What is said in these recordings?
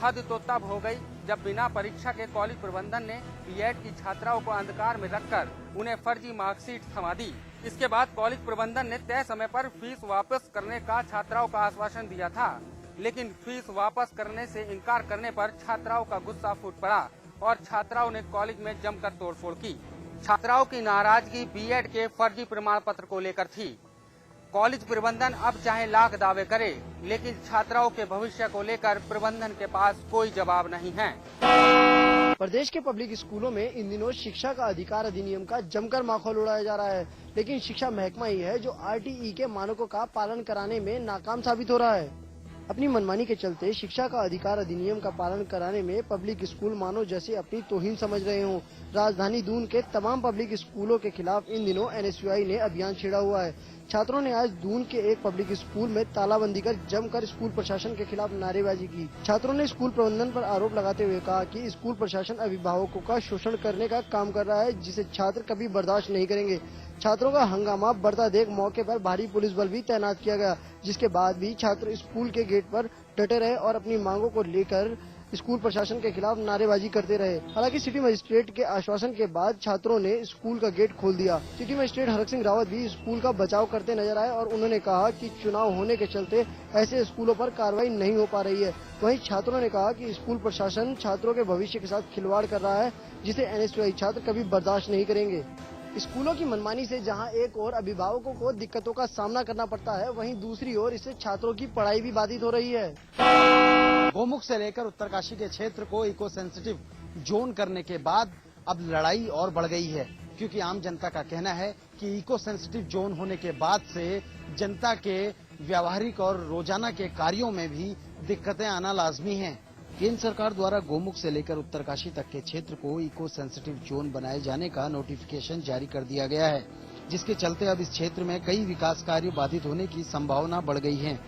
हद तो तब हो गई जब बिना परीक्षा के कॉलेज प्रबंधन ने बीएड की छात्राओं को अंधकार में रखकर उन्हें फर्जी मार्कशीट थमा दी। इसके बाद कॉलेज प्रबंधन ने तय समय पर फीस वापस करने का छात्राओं का आश्वासन दिया था, लेकिन फीस वापस करने से इनकार करने पर छात्राओं का गुस्सा फूट पड़ा और छात्राओं ने कॉलेज में जमकर तोड़फोड़ की। छात्राओं की नाराजगी बीएड के फर्जी प्रमाण पत्र को लेकर थी। कॉलेज प्रबंधन अब चाहे लाख दावे करे, लेकिन छात्राओं के भविष्य को लेकर प्रबंधन के पास कोई जवाब नहीं है। प्रदेश के पब्लिक स्कूलों में इन दिनों शिक्षा का अधिकार अधिनियम का जमकर माहौल उड़ाया जा रहा है, लेकिन शिक्षा महकमा ही है जो आरटीई के मानकों का पालन कराने में नाकाम साबित हो रहा है। अपनी मनमानी के चलते शिक्षा का अधिकार अधिनियम का पालन कराने में पब्लिक स्कूल मानो जैसे अपनी तौहीन समझ रहे हों। राजधानी दून के तमाम पब्लिक स्कूलों के खिलाफ इन दिनों एनएसयूआई ने अभियान छेड़ा हुआ है। छात्रों ने आज दून के एक पब्लिक स्कूल में तालाबंदी कर जमकर स्कूल प्रशासन के खिलाफ नारेबाजी की। छात्रों ने स्कूल प्रबंधन पर आरोप लगाते हुए कहा कि स्कूल प्रशासन अभिभावकों का शोषण करने का काम कर रहा है, जिसे छात्र कभी बर्दाश्त नहीं करेंगे। छात्रों का हंगामा बढ़ता देख मौके पर भारी पुलिस बल भी तैनात किया गया, जिसके बाद भी छात्र स्कूल के गेट पर डटे रहे और अपनी मांगों को लेकर स्कूल प्रशासन के खिलाफ नारेबाजी करते रहे। हालांकि सिटी मजिस्ट्रेट के आश्वासन के बाद छात्रों ने स्कूल का गेट खोल दिया। सिटी मजिस्ट्रेट हरक सिंह रावत भी स्कूल का बचाव करते नजर आए और उन्होंने कहा कि चुनाव होने के चलते ऐसे स्कूलों पर कार्रवाई नहीं हो पा रही है। वहीं छात्रों ने कहा कि स्कूल प्रशासन छात्रों के भविष्य के साथ खिलवाड़ कर रहा है, जिसे एनएसयूआई छात्र कभी बर्दाश्त नहीं करेंगे। स्कूलों की मनमानी से जहां एक ओर अभिभावकों को दिक्कतों का सामना करना पड़ता है, वहीं दूसरी ओर इससे छात्रों की पढ़ाई भी बाधित हो रही है। गोमुख से लेकर उत्तरकाशी के क्षेत्र को इको सेंसिटिव जोन करने के बाद अब लड़ाई और बढ़ गई है, क्योंकि आम जनता का कहना है कि इको सेंसिटिव जोन होने के बाद से जनता के व्यावहारिक और रोजाना के कार्यों में भी दिक्कतें आना लाजमी हैं। केंद्र सरकार द्वारा गोमुख से लेकर उत्तरकाशी तक के क्षेत्र को इको सेंसिटिव जोन बनाए जाने का नोटिफिकेशन जारी कर दिया गया है, जिसके चलते अब इस क्षेत्र में कई विकास कार्य बाधित होने की संभावना बढ़ गई है।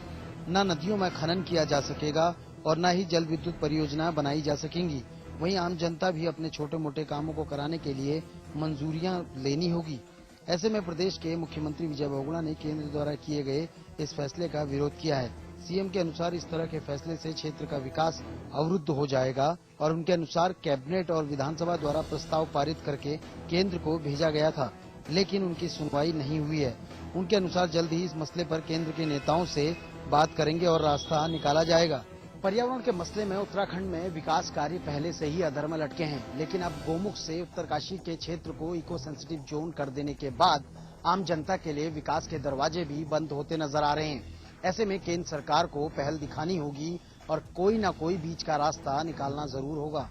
न नदियों में खनन किया जा सकेगा और न ही जल विद्युत परियोजना बनाई जा सकेंगी। वहीं आम जनता भी अपने छोटे मोटे कामों को कराने के लिए मंजूरियां लेनी होगी। ऐसे में प्रदेश के मुख्यमंत्री विजय बहुगुणा ने केंद्र द्वारा किए गए इस फैसले का विरोध किया है। सीएम के अनुसार इस तरह के फैसले से क्षेत्र का विकास अवरुद्ध हो जाएगा और उनके अनुसार कैबिनेट और विधानसभा द्वारा प्रस्ताव पारित करके केंद्र को भेजा गया था, लेकिन उनकी सुनवाई नहीं हुई है। उनके अनुसार जल्द ही इस मसले पर केंद्र के नेताओं से बात करेंगे और रास्ता निकाला जाएगा। पर्यावरण के मसले में उत्तराखंड में विकास कार्य पहले से ही अधर में लटके हैं, लेकिन अब गोमुख से उत्तरकाशी के क्षेत्र को इको सेंसिटिव जोन कर देने के बाद आम जनता के लिए विकास के दरवाजे भी बंद होते नजर आ रहे हैं। ऐसे में केंद्र सरकार को पहल दिखानी होगी और कोई न कोई बीच का रास्ता निकालना जरूर होगा।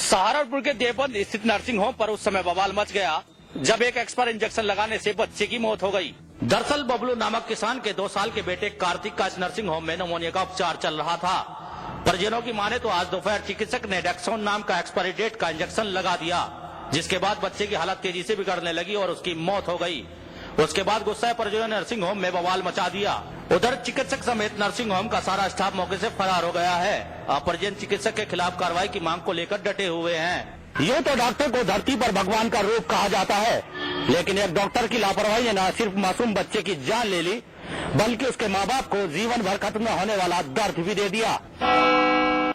सहारनपुर के देवबंद स्थित नर्सिंग होम पर उस समय बवाल मच गया जब एक एक्सपायर इंजेक्शन लगाने से बच्चे की मौत हो गई। दरअसल बबलू नामक किसान के 2 साल के बेटे कार्तिक का इस नर्सिंग होम में निमोनिया का उपचार चल रहा था। परिजनों की माने तो आज दोपहर चिकित्सक ने डेक्सोन नाम का एक्सपायरी डेट का इंजेक्शन लगा दिया, जिसके बाद बच्चे की हालत तेजी से बिगड़ने लगी और उसकी मौत हो गई। उसके बाद गुस्साए परिजनों ने नर्सिंग होम में बवाल मचा दिया। उधर चिकित्सक समेत नर्सिंग होम का सारा स्टाफ मौके से फरार हो गया है। अपरिजन चिकित्सक के खिलाफ कार्रवाई की मांग को लेकर डटे हुए हैं। ये तो डॉक्टर को धरती पर भगवान का रूप कहा जाता है, लेकिन एक डॉक्टर की लापरवाही ने न सिर्फ मासूम बच्चे की जान ले ली, बल्कि उसके माँ बाप को जीवन भर खत्म न होने वाला दर्द भी दे दिया।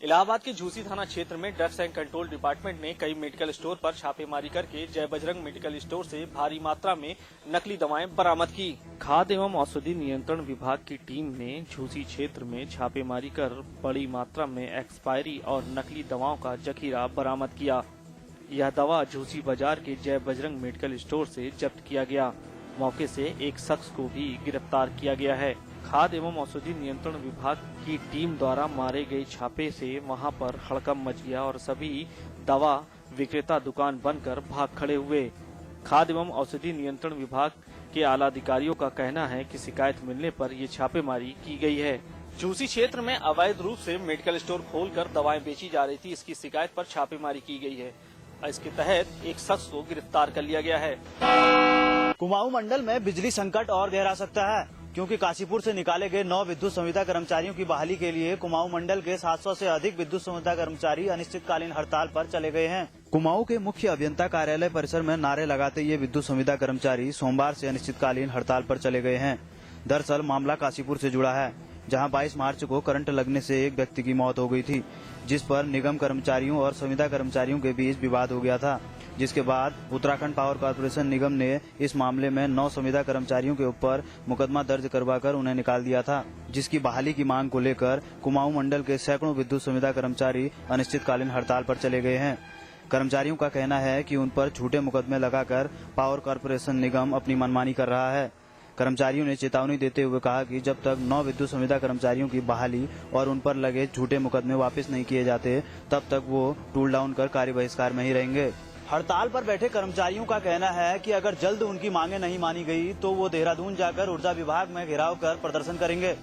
इलाहाबाद के झूसी थाना क्षेत्र में ड्रग्स एंड कंट्रोल डिपार्टमेंट ने कई मेडिकल स्टोर पर छापेमारी करके जय बजरंग मेडिकल स्टोर से भारी मात्रा में नकली दवाएं बरामद की। खाद्य एवं औषधि नियंत्रण विभाग की टीम ने झूसी क्षेत्र में छापेमारी कर बड़ी मात्रा में एक्सपायरी और नकली दवाओं का जखीरा बरामद किया। यह दवा झूसी बाजार के जय बजरंग मेडिकल स्टोर से जब्त किया गया। मौके से एक शख्स को भी गिरफ्तार किया गया है। खाद्य एवं औषधि नियंत्रण विभाग की टीम द्वारा मारे गए छापे से वहां पर हड़कंप मच गया और सभी दवा विक्रेता दुकान बनकर भाग खड़े हुए। खाद्य एवं औषधि नियंत्रण विभाग के आला अधिकारियों का कहना है कि शिकायत मिलने पर ये छापेमारी की गई है। झूसी क्षेत्र में अवैध रूप से मेडिकल स्टोर खोलकर दवाएं बेची जा रही थी, इसकी शिकायत पर छापेमारी की गई है। इसके तहत एक शख्स को गिरफ्तार कर लिया गया है। कुमाऊं मंडल में बिजली संकट और गहरा सकता है, क्योंकि काशीपुर से निकाले गए 9 विद्युत संविदा कर्मचारियों की बहाली के लिए कुमाऊं मंडल के 700 से अधिक विद्युत संविदा कर्मचारी अनिश्चितकालीन हड़ताल पर चले गए हैं। कुमाऊं के मुख्य अभियंता कार्यालय परिसर में नारे लगाते ये विद्युत संविदा कर्मचारी सोमवार से अनिश्चितकालीन हड़ताल पर चले गए हैं। दरअसल मामला काशीपुर से जुड़ा है। जहां 22 मार्च को करंट लगने से एक व्यक्ति की मौत हो गई थी, जिस पर निगम कर्मचारियों और संविदा कर्मचारियों के बीच विवाद हो गया था, जिसके बाद उत्तराखंड पावर कॉर्पोरेशन निगम ने इस मामले में 9 संविदा कर्मचारियों के ऊपर मुकदमा दर्ज करवाकर उन्हें निकाल दिया था, जिसकी बहाली की मांग को लेकर कुमाऊं मंडल के सैकड़ों विद्युत संविदा कर्मचारी अनिश्चितकालीन हड़ताल पर चले गए हैं। कर्मचारियों का कहना है कि उन पर झूठे मुकदमे लगाकर पावर कॉर्पोरेशन निगम अपनी मनमानी कर रहा है। कर्मचारियों ने चेतावनी देते हुए कहा कि जब तक 9 विद्युत संविदा कर्मचारियों की बहाली और उन पर लगे झूठे मुकदमे वापस नहीं किए जाते, तब तक वो टूल डाउन कर कार्य बहिष्कार में ही रहेंगे। हड़ताल पर बैठे कर्मचारियों का कहना है कि अगर जल्द उनकी मांगे नहीं मानी गई तो वो देहरादून जाकर ऊर्जा विभाग में घेराव कर प्रदर्शन करेंगे।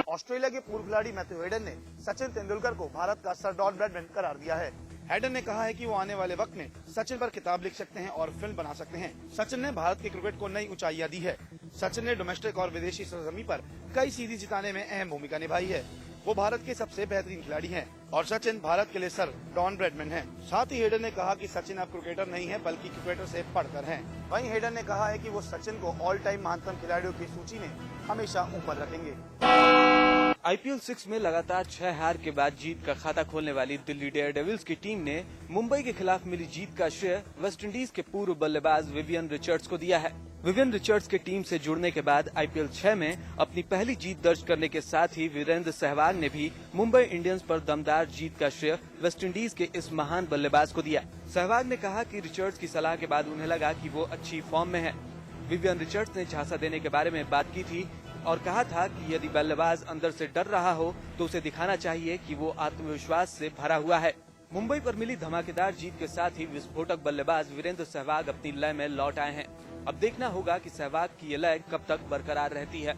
ऑस्ट्रेलिया के पूर्व खिलाड़ी मैथ्यू हेडन ने सचिन तेंदुलकर को भारत का सर डॉन ब्रैडमैन करार दिया है। हेडन ने कहा है कि वो आने वाले वक्त में सचिन पर किताब लिख सकते हैं और फिल्म बना सकते हैं। सचिन ने भारत के क्रिकेट को नई ऊंचाइयां दी है। सचिन ने डोमेस्टिक और विदेशी सरजमी पर कई सीरीज जिताने में अहम भूमिका निभाई है। वो भारत के सबसे बेहतरीन खिलाड़ी हैं और सचिन भारत के लिए सर डॉन ब्रैडमैन हैं। साथ ही हेडन ने कहा कि सचिन अब क्रिकेटर नहीं है बल्कि क्रिकेटर से पढ़कर हैं। वहीं हेडन ने कहा है कि वो सचिन को ऑल टाइम महानतम खिलाड़ियों की सूची में हमेशा ऊपर रखेंगे। IPL 6 में लगातार 6 हार के बाद जीत का खाता खोलने वाली दिल्ली डेयरडेविल्स की टीम ने मुंबई के खिलाफ मिली जीत का श्रेय वेस्टइंडीज के पूर्व बल्लेबाज विवियन रिचर्ड्स को दिया है। विवियन रिचर्ड्स के टीम से जुड़ने के बाद IPL 6 में अपनी पहली जीत दर्ज करने के साथ ही वीरेंद्र सहवाग ने भी मुंबई इंडियंस पर दमदार जीत का श्रेय वेस्टइंडीज के इस महान बल्लेबाज को दिया। सहवाग ने कहा कि रिचर्ड्स की सलाह के बाद उन्हें लगा कि वो अच्छी फॉर्म में है। विवियन रिचर्ड्स ने झांसा देने के बारे में बात की थी और कहा था कि यदि बल्लेबाज अंदर से डर रहा हो तो उसे दिखाना चाहिए कि वो आत्मविश्वास से भरा हुआ है। मुंबई पर मिली धमाकेदार जीत के साथ ही विस्फोटक बल्लेबाज वीरेंद्र सहवाग अपनी लय में लौट आए हैं। अब देखना होगा कि सहवाग की ये लय कब तक बरकरार रहती है।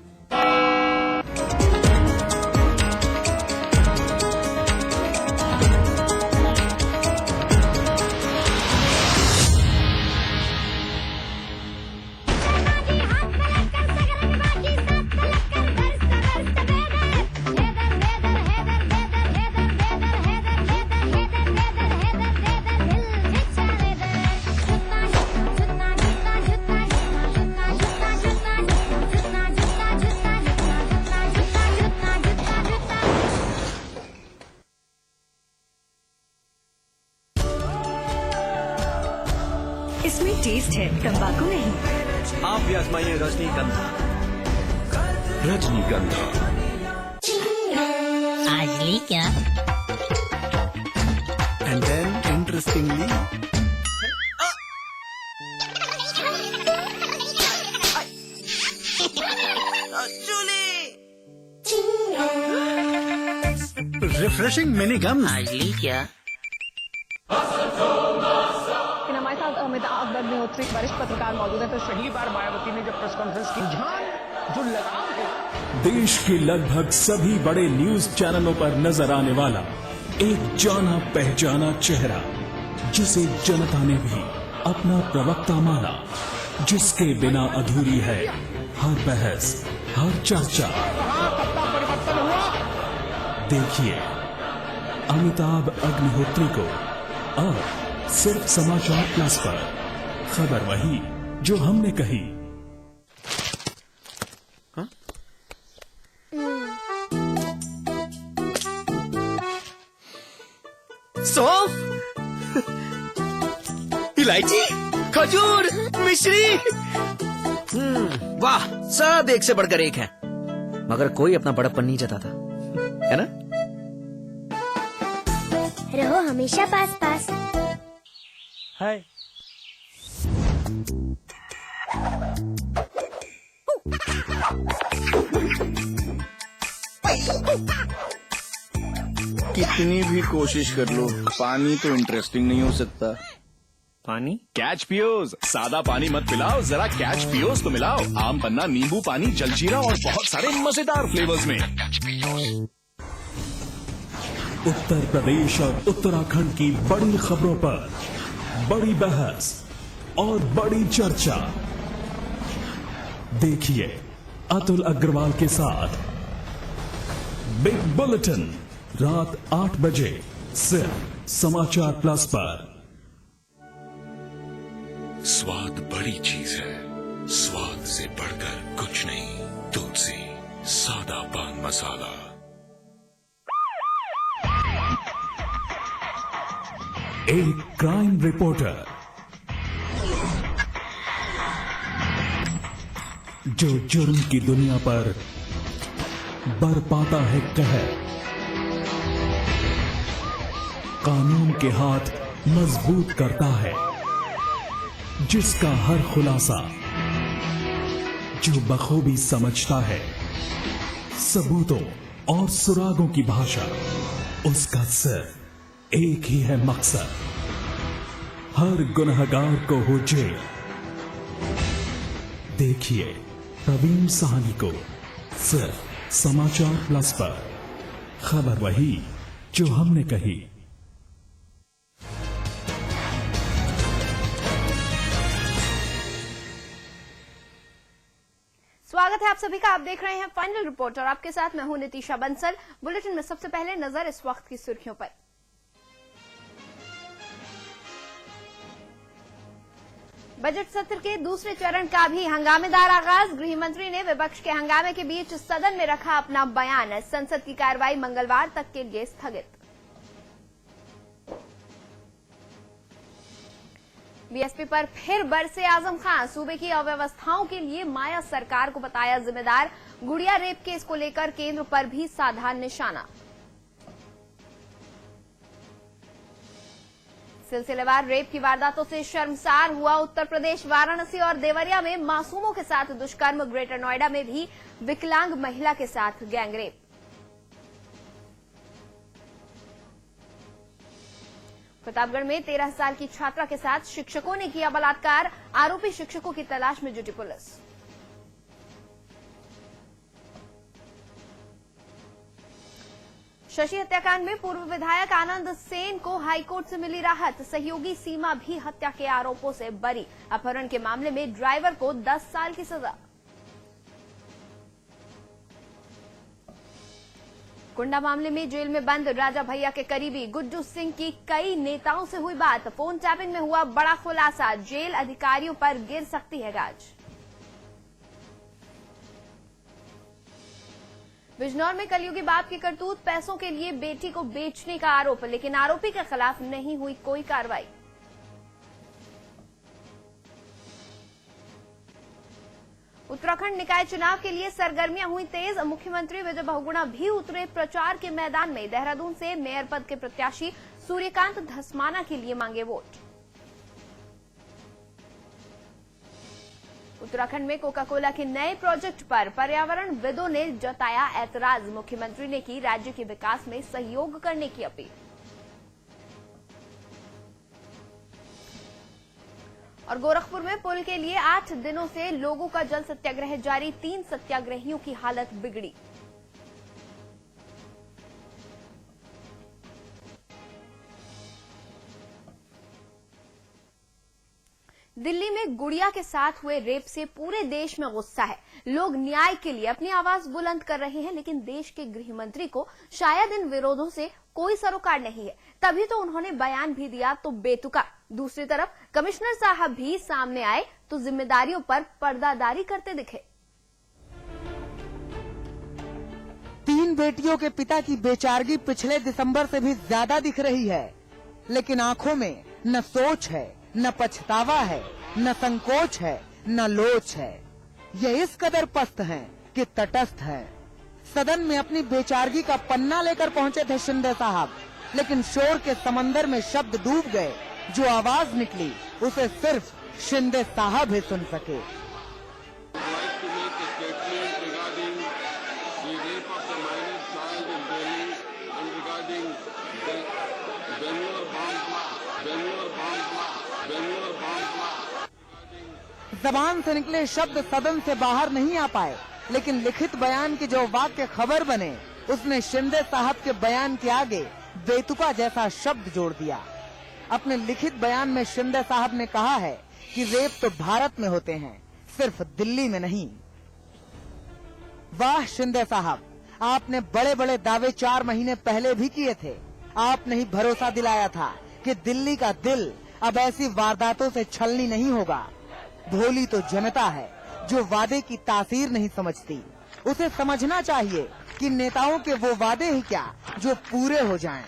इसमें टेस्ट है, तंबाकू नहीं। आप भी आजमाइए रजनीगंधा। रजनीगंधा आज ली क्या? And then interestingly refreshing mini gum. आज ली क्या? हमारे साथ अमिताभ अग्निहोत्री वरिष्ठ पत्रकार मौजूद है। तो पहली बार मायावती ने जब प्रेस कॉन्फ्रेंस की, जो लगाम है देश के लगभग सभी बड़े न्यूज चैनलों पर नजर आने वाला एक जाना पहचाना चेहरा, जिसे जनता ने भी अपना प्रवक्ता माना, जिसके बिना अधूरी है हर बहस, हर चर्चा। देखिए अमिताभ अग्निहोत्री को अब सिर्फ समाचार प्लस पर। खबर वही जो हमने कही। सौंफ, इलायची, खजूर, मिश्री। वाह, सब एक से बढ़कर एक है, मगर कोई अपना बड़प्पन नहीं जताता, है ना? रहो हमेशा पास पास। हाय। कितनी भी कोशिश कर लो, पानी तो इंटरेस्टिंग नहीं हो सकता। पानी कैच पियोज, सादा पानी मत पिलाओ, जरा कैच पियोज तो मिलाओ। आम पन्ना, नींबू पानी, जलजीरा और बहुत सारे मजेदार फ्लेवर्स में। उत्तर प्रदेश और उत्तराखंड की बड़ी खबरों पर बड़ी बहस और बड़ी चर्चा। देखिए अतुल अग्रवाल के साथ बिग बुलेटिन रात 8 बजे सिर्फ समाचार प्लस पर। स्वाद बड़ी चीज है, स्वाद से बढ़कर कुछ नहीं। तुलसी सादा पान मसाला। एक क्राइम रिपोर्टर जो जुर्म की दुनिया पर बरपाता है कहर, कानून के हाथ मजबूत करता है, जिसका हर खुलासा जो बखूबी समझता है सबूतों और सुरागों की भाषा, उसका सिर्फ एक ही है मकसद, हर गुनहगार को हो जेल। देखिए प्रवीण साहनी को सिर्फ समाचार प्लस पर। खबर वही जो हमने कही। स्वागत है आप सभी का। आप देख रहे हैं फाइनल रिपोर्ट और आपके साथ मैं हूं नितिशा बंसल। बुलेटिन में सबसे पहले नजर इस वक्त की सुर्खियों पर। बजट सत्र के दूसरे चरण का भी हंगामेदार आगाज। गृह मंत्री ने विपक्ष के हंगामे के बीच सदन में रखा अपना बयान। संसद की कार्रवाई मंगलवार तक के लिए स्थगित। बीएसपी पर फिर बरसे आजम खान। सूबे की अव्यवस्थाओं के लिए माया सरकार को बताया जिम्मेदार। गुड़िया रेप केस को लेकर केंद्र पर भी साधा निशाना। सिलसिलेवार रेप की वारदातों से शर्मसार हुआ उत्तर प्रदेश। वाराणसी और देवरिया में मासूमों के साथ दुष्कर्म। ग्रेटर नोएडा में भी विकलांग महिला के साथ गैंगरेप। प्रतापगढ़ में 13 साल की छात्रा के साथ शिक्षकों ने किया बलात्कार। आरोपी शिक्षकों की तलाश में जुटी पुलिस। शशि हत्याकांड में पूर्व विधायक आनंद सेन को हाईकोर्ट से मिली राहत। सहयोगी सीमा भी हत्या के आरोपों से बरी। अपहरण के मामले में ड्राइवर को 10 साल की सजा। कुंडा मामले में जेल में बंद राजा भैया के करीबी गुड्डू सिंह की कई नेताओं से हुई बात। फोन टैपिंग में हुआ बड़ा खुलासा। जेल अधिकारियों पर गिर सकती है गाज। बिजनौर में कलयुगी बाप की करतूत। पैसों के लिए बेटी को बेचने का आरोप, लेकिन आरोपी के खिलाफ नहीं हुई कोई कार्रवाई। उत्तराखंड निकाय चुनाव के लिए सरगर्मियां हुई तेज। मुख्यमंत्री विजय बहुगुणा भी उतरे प्रचार के मैदान में। देहरादून से मेयर पद के प्रत्याशी सूर्यकांत धस्माना के लिए मांगे वोट। उत्तराखंड में कोका कोला के नए प्रोजेक्ट पर पर्यावरण विदों ने जताया ऐतराज। मुख्यमंत्री ने की राज्य के विकास में सहयोग करने की अपील। और गोरखपुर में पुल के लिए 8 दिनों से लोगों का जल सत्याग्रह जारी। 3 सत्याग्रहियों की हालत बिगड़ी। दिल्ली में गुड़िया के साथ हुए रेप से पूरे देश में गुस्सा है। लोग न्याय के लिए अपनी आवाज बुलंद कर रहे हैं, लेकिन देश के गृह मंत्री को शायद इन विरोधों से कोई सरोकार नहीं है, तभी तो उन्होंने बयान भी दिया तो बेतुका। दूसरी तरफ कमिश्नर साहब भी सामने आए तो जिम्मेदारियों पर पर्दादारी करते दिखे। 3 बेटियों के पिता की बेचारगी पिछले दिसंबर से भी ज्यादा दिख रही है, लेकिन आंखों में न सोच है, न पछतावा है, न संकोच है, न लोच है। ये इस कदर पस्त हैं कि तटस्थ है। सदन में अपनी बेचारगी का पन्ना लेकर पहुंचे थे शिंदे साहब, लेकिन शोर के समंदर में शब्द डूब गए। जो आवाज निकली उसे सिर्फ शिंदे साहब ही सुन सके। जबान से निकले शब्द सदन से बाहर नहीं आ पाए, लेकिन लिखित बयान की जो वाक्य खबर बने उसने शिंदे साहब के बयान के आगे बेतुका जैसा शब्द जोड़ दिया। अपने लिखित बयान में शिंदे साहब ने कहा है कि रेप तो भारत में होते हैं, सिर्फ दिल्ली में नहीं। वाह शिंदे साहब, आपने बड़े बड़े दावे 4 महीने पहले भी किए थे। आपने ही भरोसा दिलाया था कि दिल्ली का दिल अब ऐसी वारदातों से छलनी नहीं होगा। भोली तो जनता है जो वादे की तासीर नहीं समझती। उसे समझना चाहिए कि नेताओं के वो वादे ही क्या जो पूरे हो जाएं।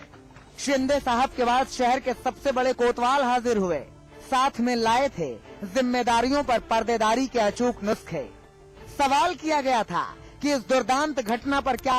शिंदे साहब के बाद शहर के सबसे बड़े कोतवाल हाजिर हुए, साथ में लाए थे जिम्मेदारियों पर पर्देदारी के अचूक नुस्खे। सवाल किया गया था कि इस दुर्दांत घटना पर क्या